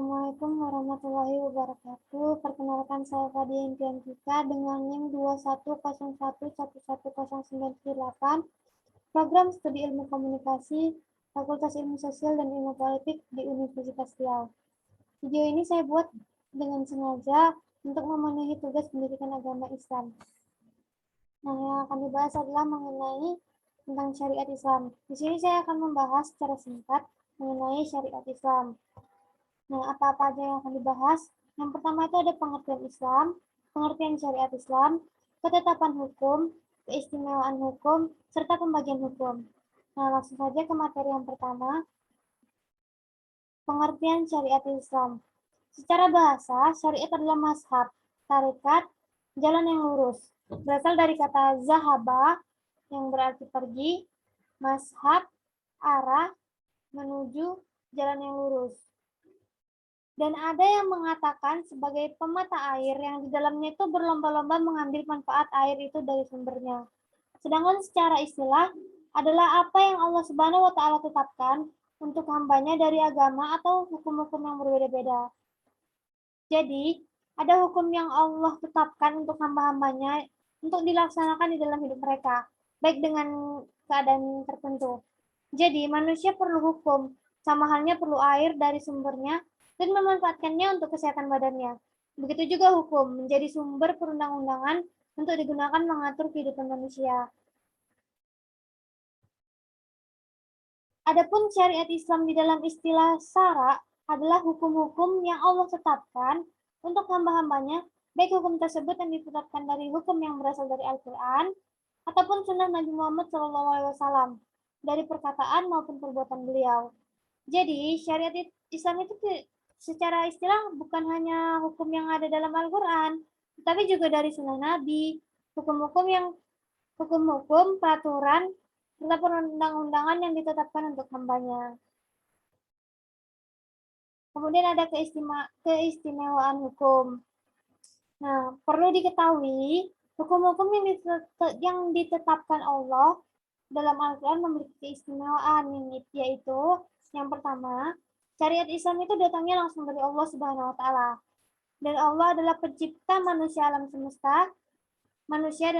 Assalamualaikum warahmatullahi wabarakatuh. Perkenalkan saya Fadia Intiantika dengan NIM 2101111098, Program Studi Ilmu Komunikasi, Fakultas Ilmu Sosial dan Ilmu Politik di Universitas Riau. Video ini saya buat dengan sengaja untuk memenuhi tugas pendidikan agama Islam. Nah, yang akan dibahas adalah mengenai tentang syariat Islam. Di sini saya akan membahas secara singkat mengenai syariat Islam. Nah, apa-apa aja yang akan dibahas? Yang pertama itu ada pengertian Islam, pengertian syariat Islam, ketetapan hukum, keistimewaan hukum, serta pembagian hukum. Nah, langsung saja ke materi yang pertama, pengertian syariat Islam. Secara bahasa, syariat adalah mazhab, tarekat, jalan yang lurus. Berasal dari kata zahaba, yang berarti pergi, mazhab, arah, menuju jalan yang lurus. Dan ada yang mengatakan sebagai pemata air yang di dalamnya itu berlomba-lomba mengambil manfaat air itu dari sumbernya. Sedangkan secara istilah adalah apa yang Allah Subhanahu wa taala tetapkan untuk hambanya dari agama atau hukum-hukum yang berbeda-beda. Jadi, ada hukum yang Allah tetapkan untuk hamba-hambanya untuk dilaksanakan di dalam hidup mereka, baik dengan keadaan tertentu. Jadi, manusia perlu hukum, sama halnya perlu air dari sumbernya dan memanfaatkannya untuk kesehatan badannya. Begitu juga hukum menjadi sumber perundang-undangan untuk digunakan mengatur kehidupan manusia. Adapun syariat Islam di dalam istilah syara adalah hukum-hukum yang Allah tetapkan untuk hamba-hambanya, baik hukum tersebut yang ditetapkan dari hukum yang berasal dari Al-Quran ataupun sunnah Nabi Muhammad SAW dari perkataan maupun perbuatan beliau. Jadi syariat Islam itu secara istilah bukan hanya hukum yang ada dalam Al-Quran, tapi juga dari sunnah Nabi, hukum-hukum, peraturan, serta perundang-undangan yang ditetapkan untuk hambanya. Kemudian ada keistimewaan hukum. Nah, perlu diketahui, hukum-hukum yang ditetapkan Allah dalam Al-Quran memiliki keistimewaan, yaitu yang pertama, syariat Islam itu datangnya langsung dari Allah Subhanahu wa taala. Dan Allah adalah pencipta manusia dan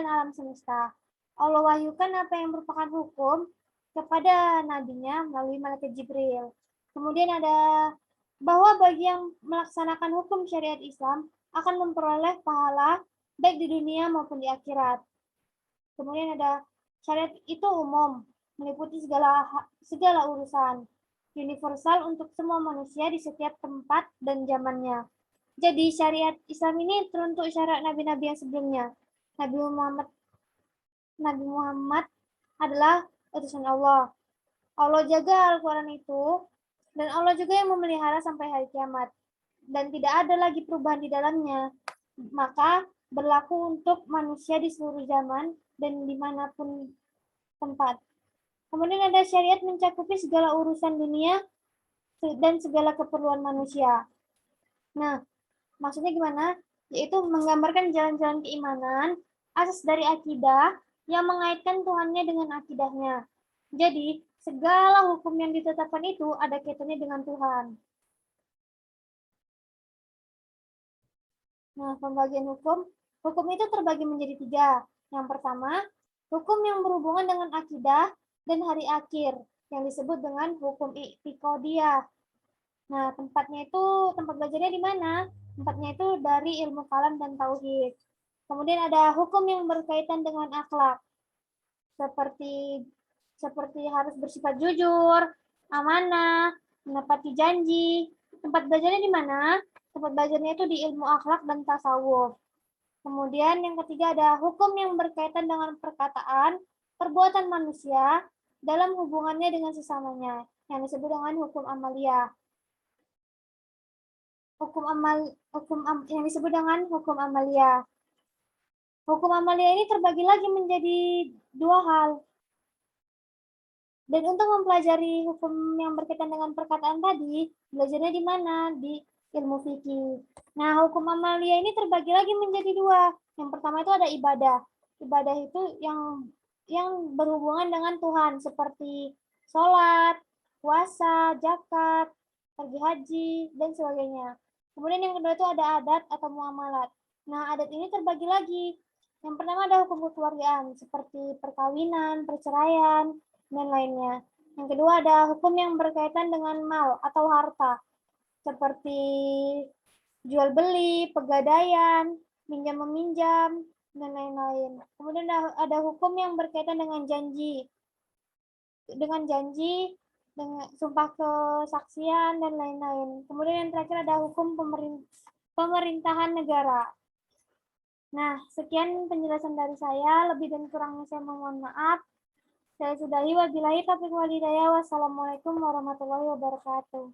alam semesta. Allah wahyukan apa yang merupakan hukum kepada nabinya melalui malaikat Jibril. Kemudian ada bahwa bagi yang melaksanakan hukum syariat Islam akan memperoleh pahala baik di dunia maupun di akhirat. Kemudian ada syariat itu umum, meliputi segala urusan, universal untuk semua manusia di setiap tempat dan zamannya. Jadi syariat Islam ini teruntuk syariat nabi-nabi yang sebelumnya. Nabi Muhammad adalah utusan Allah. Allah jaga Al-Quran itu, dan Allah juga yang memelihara sampai hari kiamat. Dan tidak ada lagi perubahan di dalamnya. Maka berlaku untuk manusia di seluruh zaman dan dimanapun tempat. Kemudian ada syariat mencakupi segala urusan dunia dan segala keperluan manusia. Nah, maksudnya gimana? Yaitu menggambarkan jalan-jalan keimanan, asas dari akidah, yang mengaitkan Tuhannya dengan akidahnya. Jadi, segala hukum yang ditetapkan itu ada kaitannya dengan Tuhan. Nah, pembagian hukum. Hukum itu terbagi menjadi 3. Yang pertama, hukum yang berhubungan dengan akidah dan hari akhir, yang disebut dengan hukum i'tiqadiyah. Nah, tempat belajarnya di mana? Tempatnya itu dari ilmu kalam dan tauhid. Kemudian ada hukum yang berkaitan dengan akhlak, seperti harus bersifat jujur, amanah, menepati janji. Tempat belajarnya di mana? Tempat belajarnya itu di ilmu akhlak dan tasawuf. Kemudian yang ketiga ada hukum yang berkaitan dengan perkataan, perbuatan manusia dalam hubungannya dengan sesamanya, yang disebut dengan hukum amaliyah. Yang disebut dengan hukum amaliyah. Hukum amaliyah ini terbagi lagi menjadi 2 hal. Dan untuk mempelajari hukum yang berkaitan dengan perkataan tadi, belajarnya di mana? Di ilmu fikih. Nah, hukum amaliyah ini terbagi lagi menjadi 2. Yang pertama itu ada ibadah. Ibadah itu yang berhubungan dengan Tuhan, seperti sholat, puasa, zakat. pergi haji, dan sebagainya. Kemudian yang kedua itu ada adat atau muamalat. Nah, adat ini terbagi lagi. Yang pertama ada hukum kekeluargaan, seperti perkawinan, perceraian, dan lainnya. Yang kedua ada hukum yang berkaitan dengan mal atau harta, seperti jual beli, pegadaian, minjam meminjam, dan lain-lain. Kemudian ada hukum yang berkaitan dengan janji, dengan sumpah kesaksian, dan lain-lain. Kemudian yang terakhir ada hukum pemerintahan negara. Nah, sekian penjelasan dari saya. Lebih dan kurangnya saya mohon maaf. Saya sudahi, wabillahi taufiq wal hidayah. Wassalamualaikum warahmatullahi wabarakatuh.